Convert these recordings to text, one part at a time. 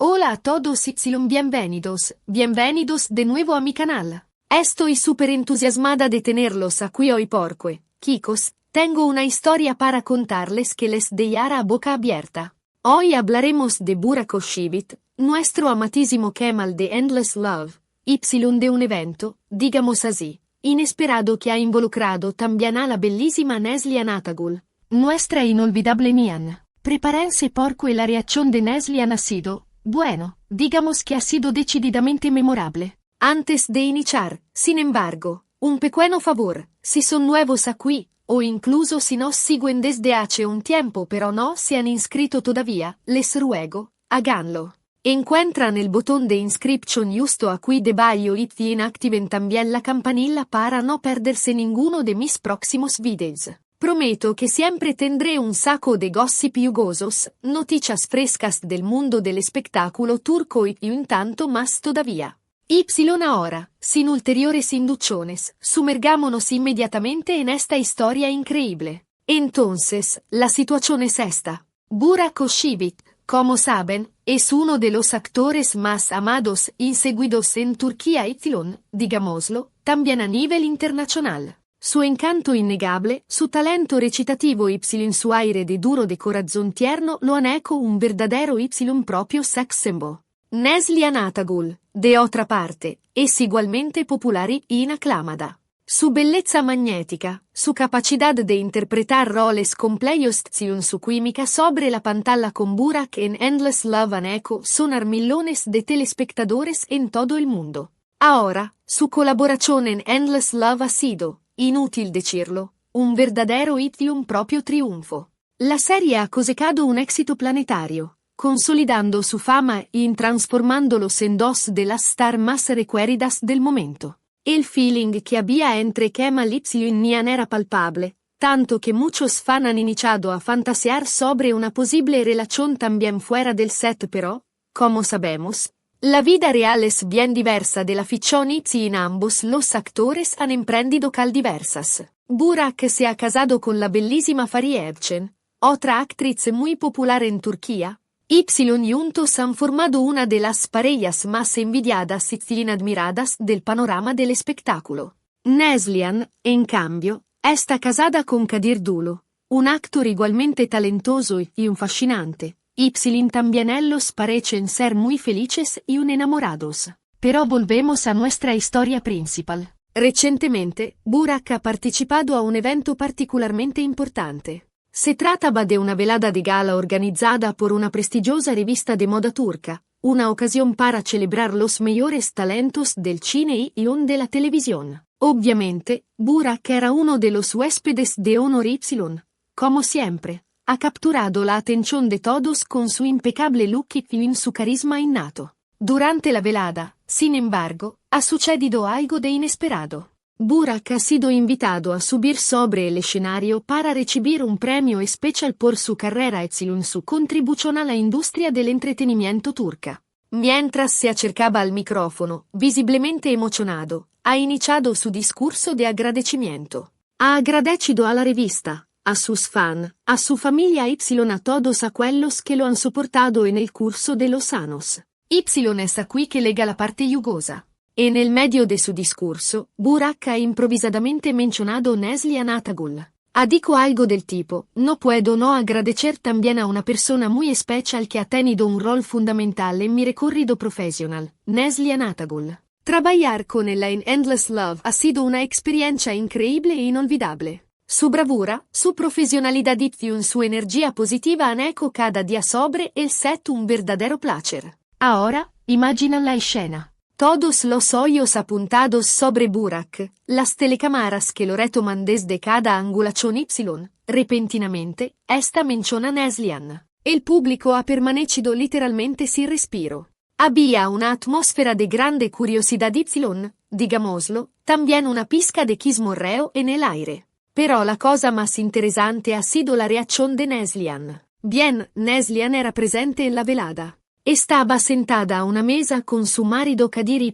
Hola a todos y bienvenidos de nuevo a mi canal. Estoy súper entusiasmada de tenerlos aquí hoy porque, chicos, tengo una historia para contarles que les dejará a boca abierta. Hoy hablaremos de Burak Özçivit, nuestro amatísimo Kemal de Endless Love, Y de un evento, digamos así, inesperado que ha involucrado también a la bellísima Neslihan Atagul, nuestra inolvidable Nian. Prepárense porque la reacción de Neslihan ha sido, bueno, digamos que ha sido decididamente memorable. Antes de iniciar, sin embargo, un pequeño favor, si son nuevos aquí, o incluso si nos siguen desde hace un tiempo pero no se han inscrito todavía, les ruego, háganlo. Encuentran el botón de inscripción justo aquí debajo y activen también la campanilla para no perderse ninguno de mis próximos videos. Prometo que siempre tendré un saco de gossip jugosos, noticias frescas del mundo del espectáculo turco y un tanto más todavía. Y ahora, sin ulteriores inducciones, sumergámonos inmediatamente en esta historia increíble. Entonces, la situación es esta. Burak Özçivit, como saben, es uno de los actores más amados y seguidos en Turquía y, digámoslo, también a nivel internacional. Su encanto innegable, su talento recitativo y su aire de duro de corazón tierno lo han hecho un verdadero propio sex symbol. Neslihan Atagul, de otra parte, es igualmente popular y inaclamada. Su belleza magnética, su capacidad de interpretar roles complejos y su química sobre la pantalla con Burak en Endless Love han hecho sonar millones de telespectadores en todo el mundo. Ahora, su colaboración en Endless Love ha sido, inútil decirlo, un verdadero hit y un propio triunfo. La serie ha cosechado un éxito planetario, consolidando su fama y transformándolos en dos de las stars más requeridas del momento. El feeling que había entre Kemal y Nian era palpable, tanto que muchos fans han iniciado a fantasear sobre una posible relación también fuera del set pero, como sabemos, la vida real es bien diversa de la ficción y en ambos los actores han emprendido diversas. Burak se ha casado con la bellísima Fariye Evcen, otra actriz muy popular en Turquía. Y juntos han formado una de las parejas más envidiadas y admiradas del panorama del espectáculo. Neslihan, en cambio, está casada con Kadir Dulo, un actor igualmente talentoso y un fascinante. Y también ellos parecen ser muy felices y enamorados. Pero volvemos a nuestra historia principal. Recientemente, Burak ha participado a un evento particularmente importante. Se trataba de una velada de gala organizada por una prestigiosa revista de moda turca, una ocasión para celebrar los mejores talentos del cine y de la televisión. Obviamente, Burak era uno de los huéspedes de honor y, como siempre, ha capturado la atención de todos con su impecable look y su carisma innato. Durante la velada, sin embargo, ha sucedido algo de inesperado. Burak ha sido invitado a subir sobre el escenario para recibir un premio especial por su carrera y su contribución a la industria del entretenimiento turca. Mientras se acercaba al micrófono, visiblemente emocionado, ha iniciado su discurso de agradecimiento. Ha agradecido a la revista, a sus fans, a su familia y a todos aquellos que lo han soportado en el curso de los años. Y es aquí que lega la parte jugosa. En el medio de su discurso, Burak ha improvisadamente mencionado Neslihan Atagul. Ha dicho algo del tipo, no puedo no agradecer también a una persona muy especial que ha tenido un rol fundamental en mi recorrido profesional, Neslihan Atagul. Trabajar con ella en Endless Love ha sido una experiencia increíble e inolvidable. Su bravura, su profesionalidad y su energía positiva han hecho cada día sobre el set un verdadero placer. Ahora, imagina la escena. Todos los ojos apuntados sobre Burak, las telecámaras que lo retoman desde cada angulación y, repentinamente, esta menciona Neslihan. El público ha permanecido literalmente sin respiro. Había una atmósfera de grande curiosidad y, digámoslo, también una pizca de chismorreo en el aire. Pero la cosa más interesante ha sido la reacción de Neslihan. Bien, Neslihan era presente en la velada. Estaba sentada a una mesa con su marido Kadir Y,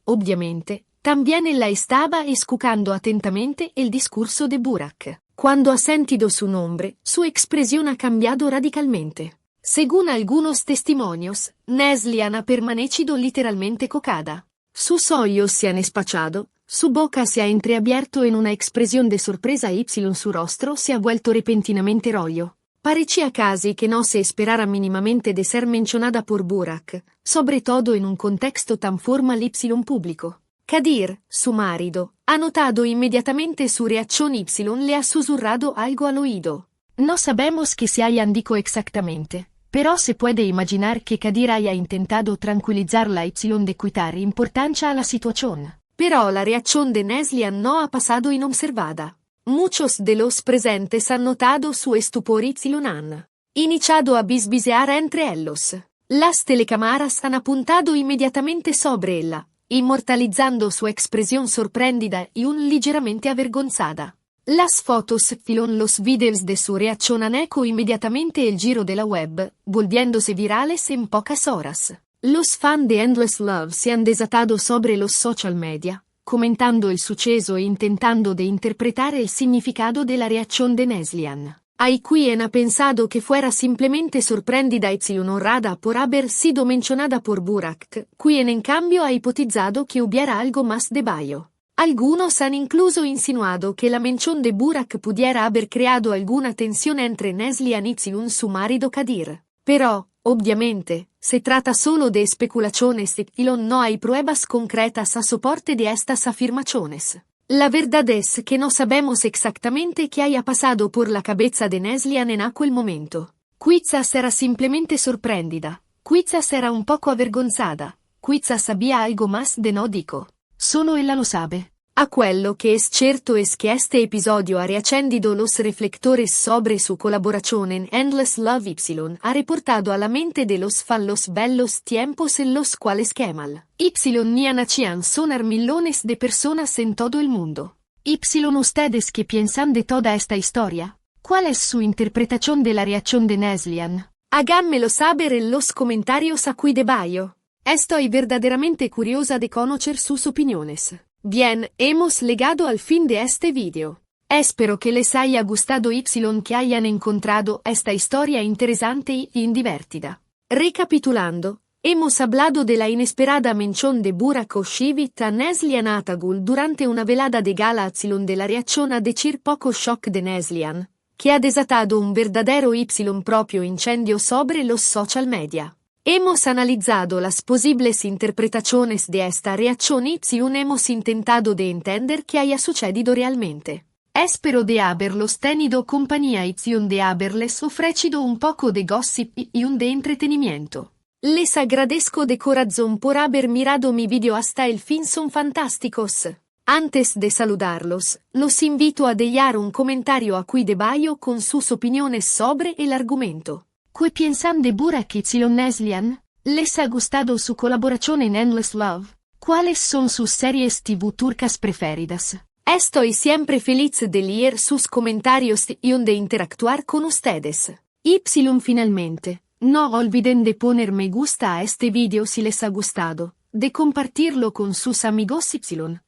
obviamente, también ella estaba escuchando atentamente el discurso de Burak. Cuando ha sentido su nombre, su expresión ha cambiado radicalmente. Según algunos testimonios, Neslihan ha permanecido literalmente cocada. Sus ojos se han espachado, su boca se ha entreabierto en una expresión de sorpresa y su rostro se ha vuelto repentinamente rojo. Parecía casi que no se esperara mínimamente de ser mencionada por Burak, sobre todo en un contexto tan formal y público. Kadir, su marido, ha notado inmediatamente su reacción y le ha susurrado algo al oído. No sabemos qué se hayan dicho exactamente, pero se puede imaginar que Kadir haya intentado tranquilizarla y de quitar importancia a la situación. Pero la reacción de Neslihan no ha pasado inobservada. Muchos de los presentes han notado su estupor y han iniciado a bisbisear entre ellos. Las telecámaras han apuntado inmediatamente sobre ella, inmortalizando su expresión sorprendida y ligeramente avergonzada. Las fotos y los videos de su reacción han hecho inmediatamente el giro de la web, volviéndose virales en pocas horas. Los fans de Endless Love se han desatado sobre los social media, comentando el suceso e intentando de interpretar el significado de la reacción de Neslihan. Hay quien ha pensado que fuera simplemente sorprendida y honrada por haber sido mencionada por Burak, quien en cambio ha hipotizado que hubiera algo más de Bayo. Algunos han incluso insinuado que la mención de Burak pudiera haber creado alguna tensión entre Neslihan y su marido Kadir. Pero, obviamente, se trata solo de especulaciones y no hay pruebas concretas a soporte de estas afirmaciones. La verdad es que no sabemos exactamente qué haya pasado por la cabeza de Neslihan en aquel momento. Quizás era simplemente sorprendida, quizás era un poco avergonzada, quizás había algo más de no dico. Solo ella lo sabe. A quello que es cierto es que este episodio ha reaccendido los reflectores sobre su colaboración en Endless Love ha reportado a la mente de los fans los bellos tiempos en los cuales Kemal ni hacían sonar millones de personas en todo el mundo. ¿Ustedes qué piensan de toda esta historia? ¿Cuál es su interpretación de la reacción de Neslihan? Háganmelo saber en los comentarios aquí debajo. Estoy verdaderamente curiosa de conocer sus opiniones. Bien, hemos llegado al fin de este video. Espero que les haya gustado que hayan encontrado esta historia interesante y divertida. Recapitulando, hemos hablado de la inesperada mención de Burak Oshivit a Neslihan Atagul durante una velada de gala de la reacción a decir poco shock de Neslihan, que ha desatado un verdadero propio incendio sobre los social media. Hemos analizado las posibles interpretaciones de esta reacción y hemos intentado de entender qué haya sucedido realmente. Espero de haberlos tenido compañía y de haberles ofrecido un poco de gossip y de entretenimiento. Les agradezco de corazón por haber mirado mi video hasta el fin, son fantásticos. Antes de saludarlos, los invito a dejar un comentario aquí debajo con sus opiniones sobre el argumento. ¿Qué piensan de Burak y Neslihan? ¿Les ha gustado su colaboración en Endless Love? ¿Cuáles son sus series TV turcas preferidas? Estoy siempre feliz de leer sus comentarios y de interactuar con ustedes. Finalmente, no olviden de poner me gusta a este video si les ha gustado, de compartirlo con sus amigos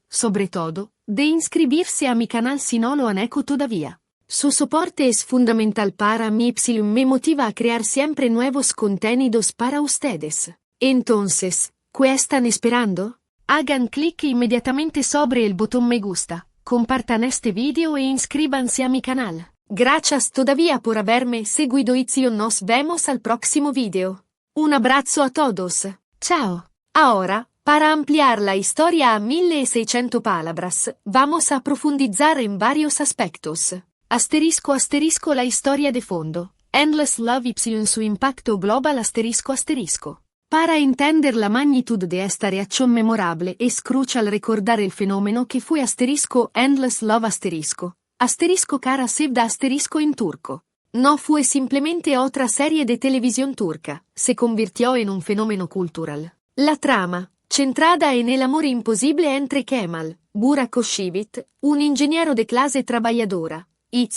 sobre todo, de inscribirse a mi canal si no lo han hecho todavía. Su soporte es fundamental para mí y me motiva a crear siempre nuevos contenidos para ustedes. Entonces, ¿qué están esperando? Hagan clic inmediatamente sobre el botón me gusta, compartan este video e inscríbanse a mi canal. Gracias todavía por haberme seguido y nos vemos al próximo video. Un abrazo a todos. Chao. Ahora, para ampliar la historia a 1600 palabras, vamos a profundizar en varios aspectos. Asterisco la historia de fondo. Endless Love su impacto global asterisco. Para entender la magnitud de esta reacción memorable es crucial recordar el fenómeno que fue Endless Love cara sevda en turco. No fue simplemente otra serie de televisión turca, se convirtió en un fenómeno cultural. La trama, centrada en el amor imposible entre Kemal, Burak Oshivit, un ingeniero de clase trabajadora, y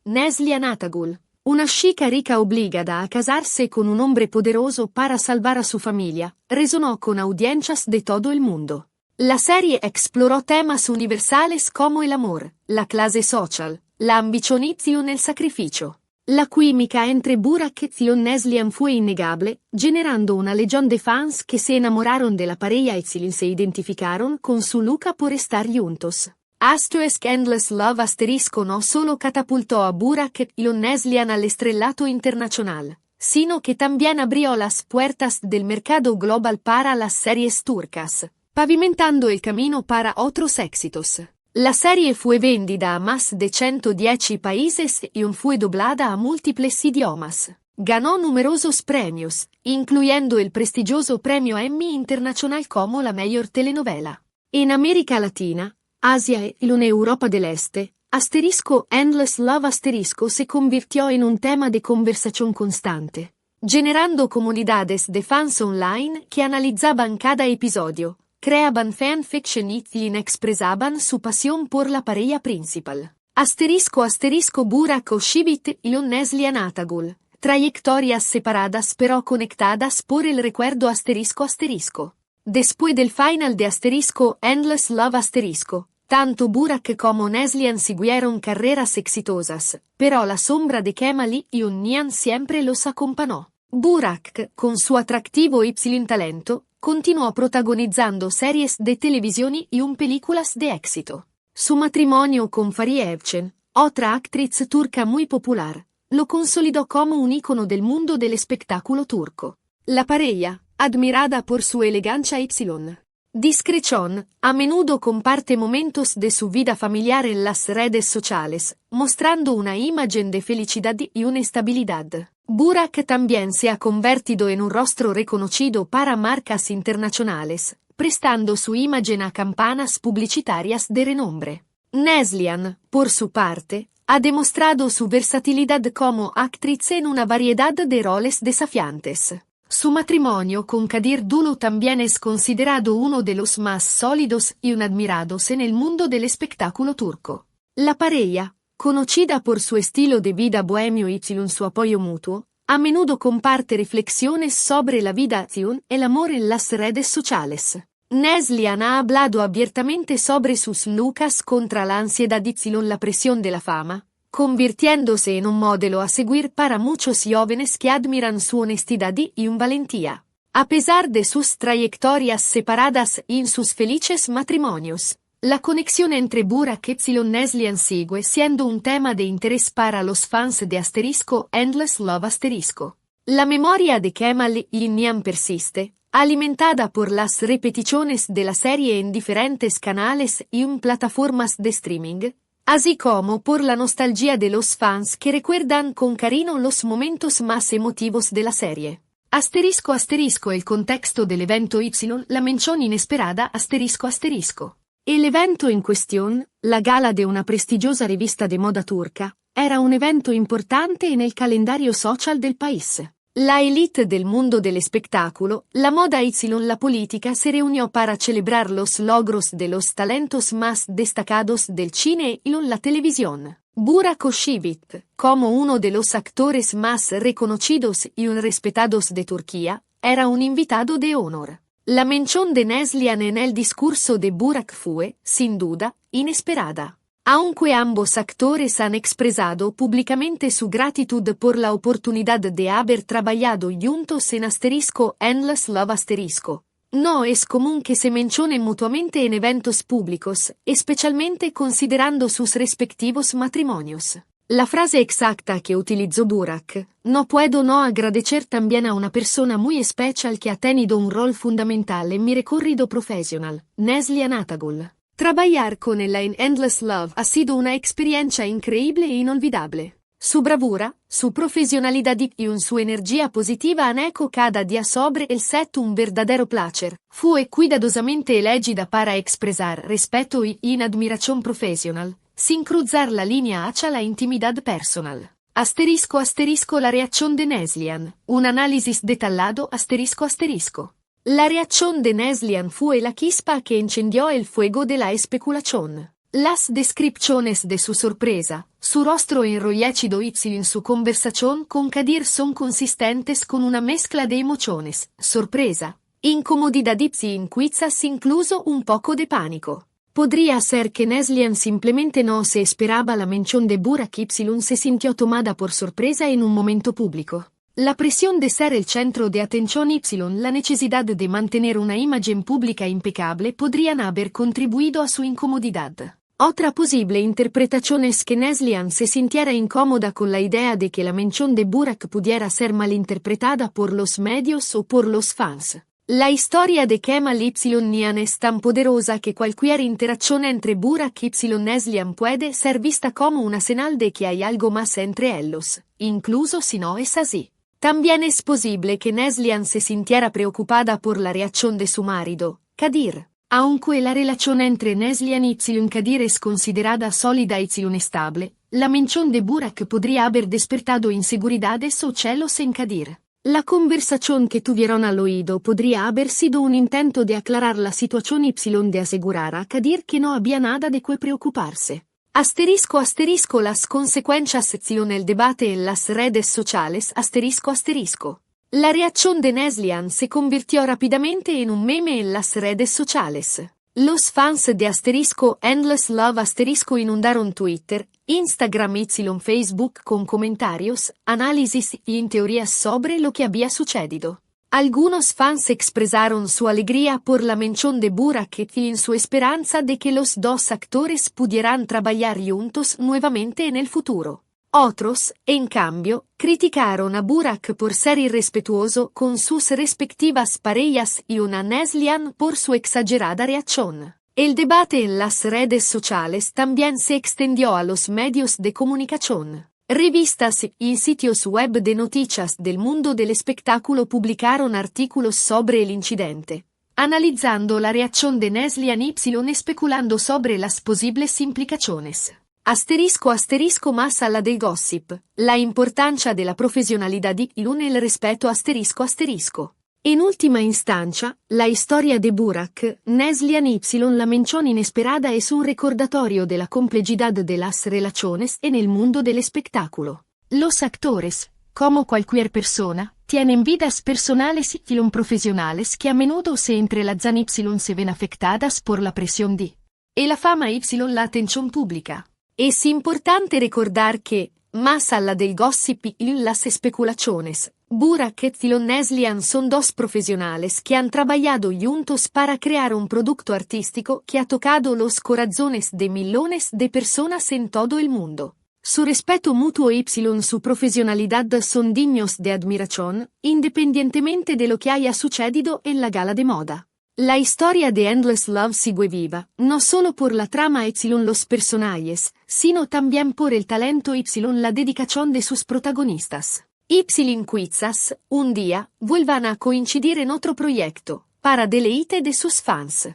Neslihan Atagul, una chica rica obligada a casarse con un hombre poderoso para salvar a su familia, resonó con audiencias de todo el mundo. La serie exploró temas universales como el amor, la clase social, la ambición y el sacrificio. La química entre Burak y Neslihan fue innegable, generando una legión de fans que se enamoraron de la pareja y se identificaron con su lucha por estar juntos. Asterisk Endless Love asterisco no solo catapultó a Burak y Neslihan al estrellato internacional, sino que también abrió las puertas del mercado global para las series turcas, pavimentando el camino para otros éxitos. La serie fue vendida a más de 110 países y fue doblada a múltiples idiomas. Ganó numerosos premios, incluyendo el prestigioso premio Emmy Internacional como la mejor telenovela. En América Latina, Asia y en Europa del Este, asterisco Endless Love asterisco se convirtió en un tema de conversación constante, generando comunidades de fans online que analizaban cada episodio, creaban fanfiction y expresaban su pasión por la pareja principal. Asterisco Burak Oshivit y Neslihan Atagul, trayectorias separadas pero conectadas por el recuerdo asterisco. Después del final de asterisco Endless Love asterisco, tanto Burak como Neslihan siguieron carreras exitosas, pero la sombra de Kemal y Nihan siempre los acompañó. Burak, con su atractivo y talento, continuó protagonizando series de televisión y películas de éxito. Su matrimonio con Fariye Evcen, otra actriz turca muy popular, lo consolidó como un ícono del mundo del espectáculo turco. La pareja, admirada por su elegancia y discreción, a menudo comparte momentos de su vida familiar en las redes sociales, mostrando una imagen de felicidad y una estabilidad. Burak también se ha convertido en un rostro reconocido para marcas internacionales, prestando su imagen a campanas publicitarias de renombre. Neslihan, por su parte, ha demostrado su versatilidad como actriz en una variedad de roles desafiantes. Su matrimonio con Kadir Dulu también es considerado uno de los más sólidos y admirados en el mundo del espectáculo turco. La pareja, conocida por su estilo de vida bohemio y su apoyo mutuo, a menudo comparte reflexiones sobre la vida y el amor en las redes sociales. Neslihan ha hablado abiertamente sobre sus luchas contra la ansiedad y la presión de la fama, convirtiéndose en un modelo a seguir para muchos jóvenes que admiran su honestidad y valentía. A pesar de sus trayectorias separadas y en sus felices matrimonios, la conexión entre Burak y Neslihan sigue siendo un tema de interés para los fans de asterisco Endless Love asterisco. La memoria de Kemal y Nihan persiste, alimentada por las repeticiones de la serie en diferentes canales y plataformas de streaming, así como por la nostalgia de los fans que recuerdan con cariño los momentos más emotivos de la serie. Asterisco el contexto del evento Y, la mención inesperada asterisco. El evento en cuestión, la gala de una prestigiosa revista de moda turca, era un evento importante en el calendario social del país. La élite del mundo del espectáculo, la moda y la política se reunió para celebrar los logros de los talentos más destacados del cine y la televisión. Burak Oshivit, como uno de los actores más reconocidos y respetados de Turquía, era un invitado de honor. La mención de Neslihan en el discurso de Burak fue, sin duda, inesperada. Aunque ambos actores han expresado públicamente su gratitud por la oportunidad de haber trabajado juntos en asterisco Endless Love asterisco, no es común que se mencionen mutuamente en eventos públicos, especialmente considerando sus respectivos matrimonios. La frase exacta que utilizó Burak, no puedo no agradecer también a una persona muy especial que ha tenido un rol fundamental en mi recorrido profesional, Neslihan Atagul. Trabajar con ella en Endless Love ha sido una experiencia increíble e inolvidable. Su bravura, su profesionalidad y su energía positiva han hecho cada día sobre el set un verdadero placer. Fue cuidadosamente elegida para expresar respeto y admiración profesional, sin cruzar la línea hacia la intimidad personal. Asterisco la reacción de Neslihan, un análisis detallado asterisco. La reacción de Neslihan fue la chispa que encendió el fuego de la especulación. Las descripciones de su sorpresa, su rostro enrollecido y en su conversación con Kadir son consistentes con una mezcla de emociones, sorpresa, incomodidad y quizás incluso un poco de pánico. Podría ser que Neslian simplemente no se esperaba la mención de Burak Y se sintió tomada por sorpresa en un momento público. La presión de ser el centro de atención Y, la necesidad de mantener una imagen pública impecable podrían haber contribuido a su incomodidad. Otra posible interpretación es que Neslian se sintiera incómoda con la idea de que la mención de Burak pudiera ser malinterpretada por los medios o por los fans. La historia de Kemal Y Nian es tan poderosa que cualquier interacción entre Burak Y Neslian puede ser vista como una señal de que hay algo más entre ellos, incluso si no es así. También es posible que Neslian se sintiera preocupada por la reacción de su marido, Kadir. Aunque la relación entre Neslian y Kadir es considerada sólida y estable, la mención de Burak podría haber despertado inseguridades o celos en Kadir. La conversación que tuvieron al oído podría haber sido un intento de aclarar la situación Y de asegurar a Kadir que no había nada de qué preocuparse. Las consecuencias en el debate en las redes sociales. La reacción de Neslian se convirtió rápidamente en un meme en las redes sociales. Los fans de Endless Love inundaron Twitter, Instagram y Facebook con comentarios, análisis y teorías sobre lo que había sucedido. Algunos fans expresaron su alegría por la mención de Burak y en su esperanza de que los dos actores pudieran trabajar juntos nuevamente en el futuro. Otros, en cambio, criticaron a Burak por ser irrespetuoso con sus respectivas parejas y a Neslian por su exagerada reacción. El debate en las redes sociales también se extendió a los medios de comunicación. Revistas y sitios web de noticias del mundo del espectáculo publicaron artículos sobre el incidente, analizando la reacción de Neslian Y especulando sobre las posibles implicaciones. Más allá del gossip, la importancia de la profesionalidad y el respeto. En última instancia, la historia de Burak, Neslian Y la mención inesperada es un recordatorio de la complejidad de las relaciones en el mundo del espectáculo. Los actores, como cualquier persona, tienen vidas personales y profesionales que a menudo se entrelazan Y se ven afectadas por la presión de y la fama Y la atención pública. Es importante recordar que, más allá del gossip y las especulaciones, Burak y Neslian son dos profesionales que han trabajado juntos para crear un producto artístico que ha tocado los corazones de millones de personas en todo el mundo. Su respeto mutuo y su profesionalidad son dignos de admiración, independientemente de lo que haya sucedido en la gala de moda. La historia de Endless Love sigue viva, no solo por la trama y los personajes, sino también por el talento y la dedicación de sus protagonistas. Y quizás, un día, vuelvan a coincidir en otro proyecto, para deleite de sus fans.